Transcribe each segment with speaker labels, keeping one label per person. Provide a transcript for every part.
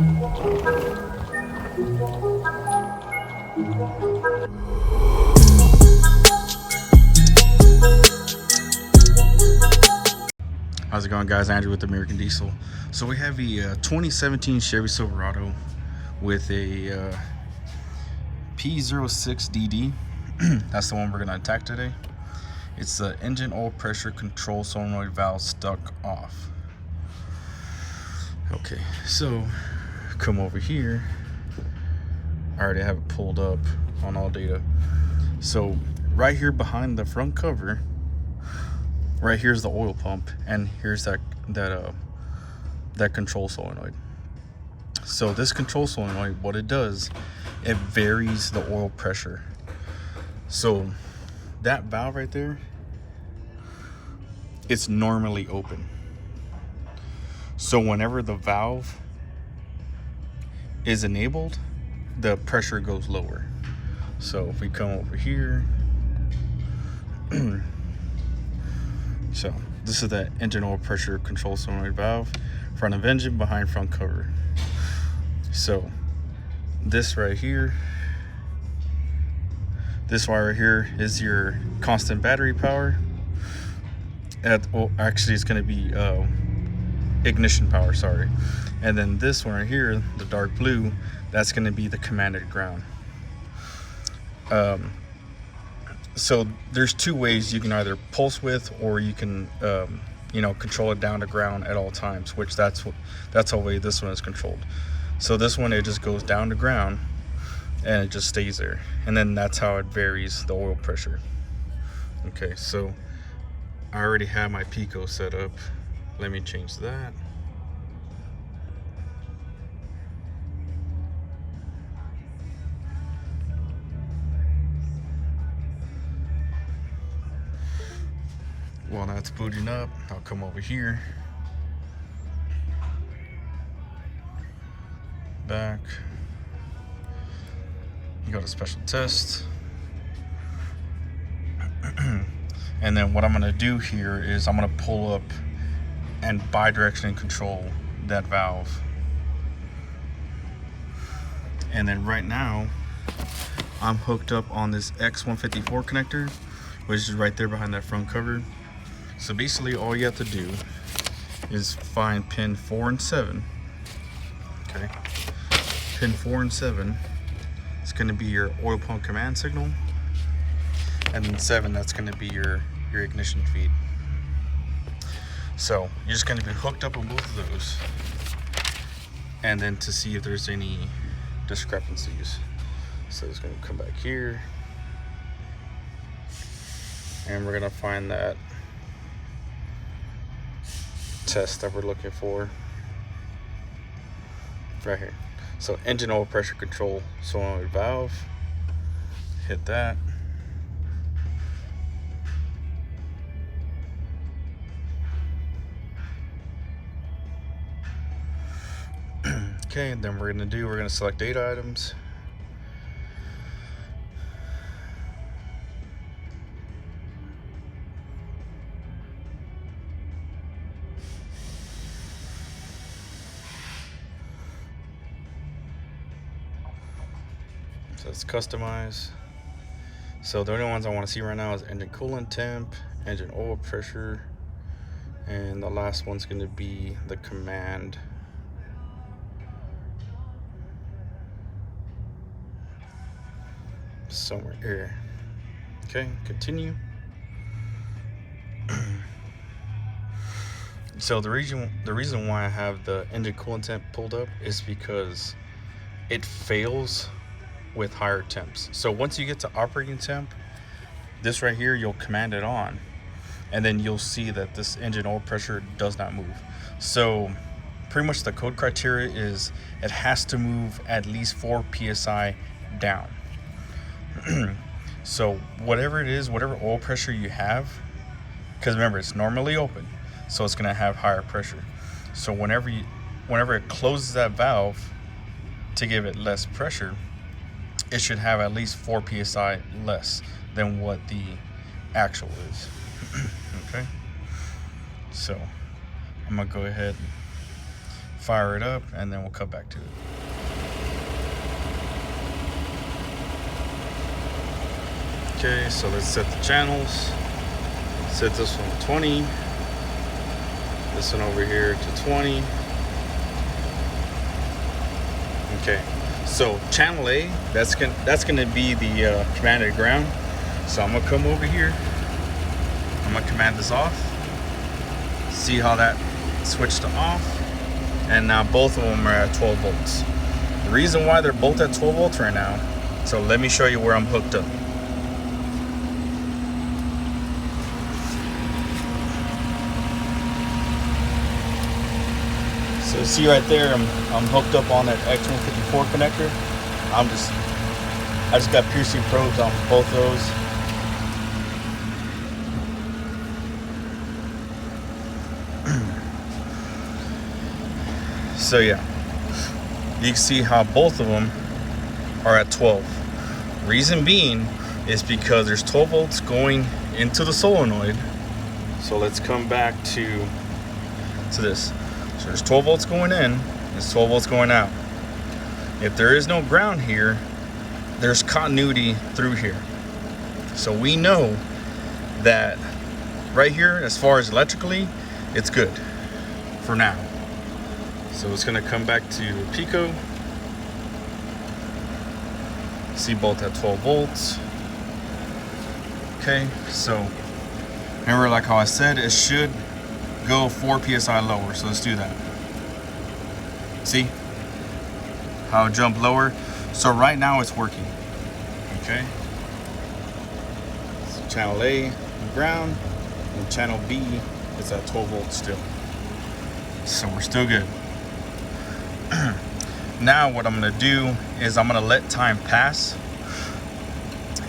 Speaker 1: How's it going, guys? Andrew with American Diesel. So we have a 2017 Chevy Silverado with a P06DD. That's the one we're gonna attack today. It's the engine oil pressure control solenoid valve stuck off. Okay, so come over here. I already have it pulled up on all data. So right here behind the front cover, right here's the oil pump, and here's that control solenoid. So this control solenoid, what it does, it varies the oil pressure. So that valve right there, it's normally open. So whenever the valve is enabled, the pressure goes lower. So if we come over here, so this is that engine oil pressure control solenoid valve, front of engine, behind front cover. So this right here, this wire right here is your constant battery power. Actually it's going to be ignition power, sorry. And then this one right here, the dark blue, that's going to be the commanded ground. So there's two ways you can either pulse width, or you can control it down to ground at all times, which that's the way this one is controlled. So this one, it just goes down to ground and it just stays there, and then that's how it varies the oil pressure. Okay, so I already have my Pico set up. Let me change that. While that's booting up, I'll come over here, back, you go to special test, and then what I'm going to do here is I'm going to pull up and bi-directionally control that valve. And then right now I'm hooked up on this X154 connector, which is right there behind that front cover. So basically all you have to do is find pin 4 and 7. Okay, pin 4 and 7, it's going to be your oil pump command signal, and then 7, that's going to be your ignition feed. So you're just going to be hooked up on both of those, and then to see if there's any discrepancies. So it's going to come back here, and we're going to find that test that we're looking for right here. So engine oil pressure control solenoid valve, hit that. Okay, and then we're gonna select data items. So it's customize. So the only ones I want to see right now is engine coolant temp, engine oil pressure, and the last one's going to be the command. Somewhere here. Okay, continue. So the reason why I have the engine coolant temp pulled up is because it fails with higher temps. So once you get to operating temp, this right here, you'll command it on, and then you'll see that this engine oil pressure does not move. So pretty much the code criteria is it has to move at least 4 psi down. So whatever it is, whatever oil pressure you have, because remember it's normally open, so it's going to have higher pressure. So whenever it closes that valve to give it less pressure, it should have at least 4 psi less than what the actual is. Okay, so I'm gonna go ahead and fire it up, and then we'll cut back to it. Okay, so let's set the channels. Set this one to 20. This one over here to 20. Okay, so channel A, that's gonna be the commanded ground. So I'm gonna come over here. I'm gonna command this off. See how that switched to off, and now both of them are at 12 volts. The reason why they're both at 12 volts right now, so let me show you where I'm hooked up. So see right there, I'm hooked up on that X154 connector. I just got piercing probes on both of those. So yeah, you can see how both of them are at 12. Reason being is because there's 12 volts going into the solenoid. So let's come back to this. So there's 12 volts going in, there's 12 volts going out. If there is no ground here, there's continuity through here. So we know that right here, as far as electrically, it's good for now. So it's gonna come back to Pico. See both at 12 volts. Okay, so remember, like how I said, it should go 4 psi lower. So let's do that. See how it jumped lower? So right now it's working. Okay. So channel A, ground, and channel B is at 12 volts still. So we're still good. Now what I'm gonna do is I'm gonna let time pass,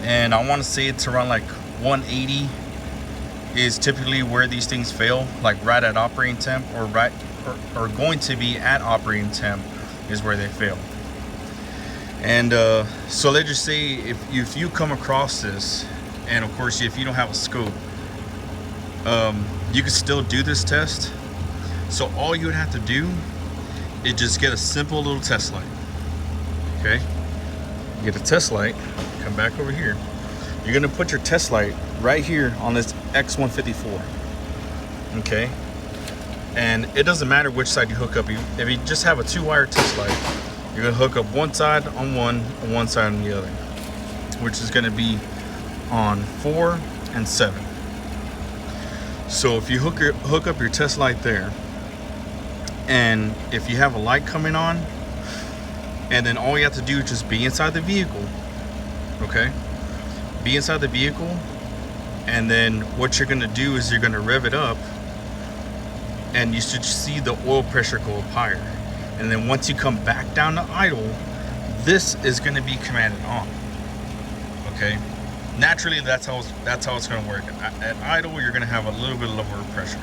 Speaker 1: and I want to say it's around like 180 is typically where these things fail, like right at operating temp, or going to be at operating temp is where they fail. And so let's just say if you come across this, and of course if you don't have a scope, you can still do this test. So all you would have to do is just get a simple little test light. Okay, get a test light, come back over here. You're gonna put your test light right here on this X154. Okay, and it doesn't matter which side you hook up. If you just have a 2-wire test light, you're gonna hook up one side on one and one side on the other, which is gonna be on 4 and 7. So if you hook up your test light there, and if you have a light coming on, and then all you have to do is just be inside the vehicle. Okay, be inside the vehicle, and then what you're gonna do is you're gonna rev it up, and you should see the oil pressure go up higher. And then once you come back down to idle, this is gonna be commanded on. Okay, naturally that's how it's gonna work. At idle, you're gonna have a little bit lower pressure.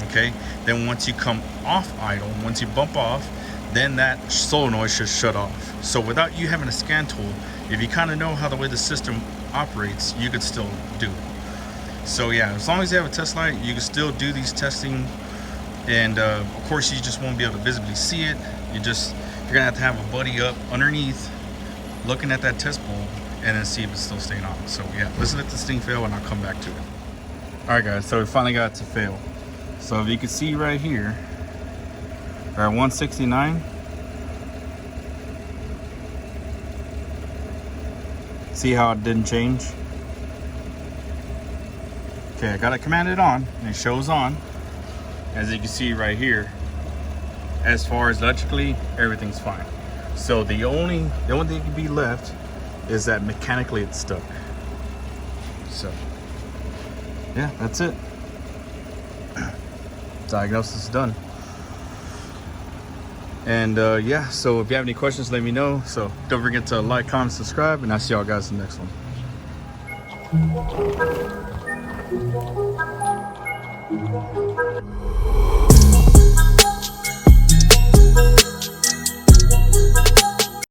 Speaker 1: Okay, then once you come off idle, once you bump off, then that solenoid should shut off. So without you having a scan tool, if you kind of know how the way the system operates, you could still do it. So yeah, as long as you have a test light, you can still do these testing. And of course you just won't be able to visibly see it. You're gonna have to have a buddy up underneath looking at that test bulb and then see if it's still staying on. So yeah, let's let this thing fail and I'll come back to it. All right guys, so we finally got it to fail. So if you can see right here, we're at 169. See how it didn't change? Okay, I got it commanded on, and it shows on. As you can see right here, as far as electrically, everything's fine. So the only thing that can be left is that mechanically it's stuck. So yeah, that's it. Diagnosis is done. And yeah, so if you have any questions, let me know. So don't forget to like, comment, subscribe, and I'll see y'all guys in the next one.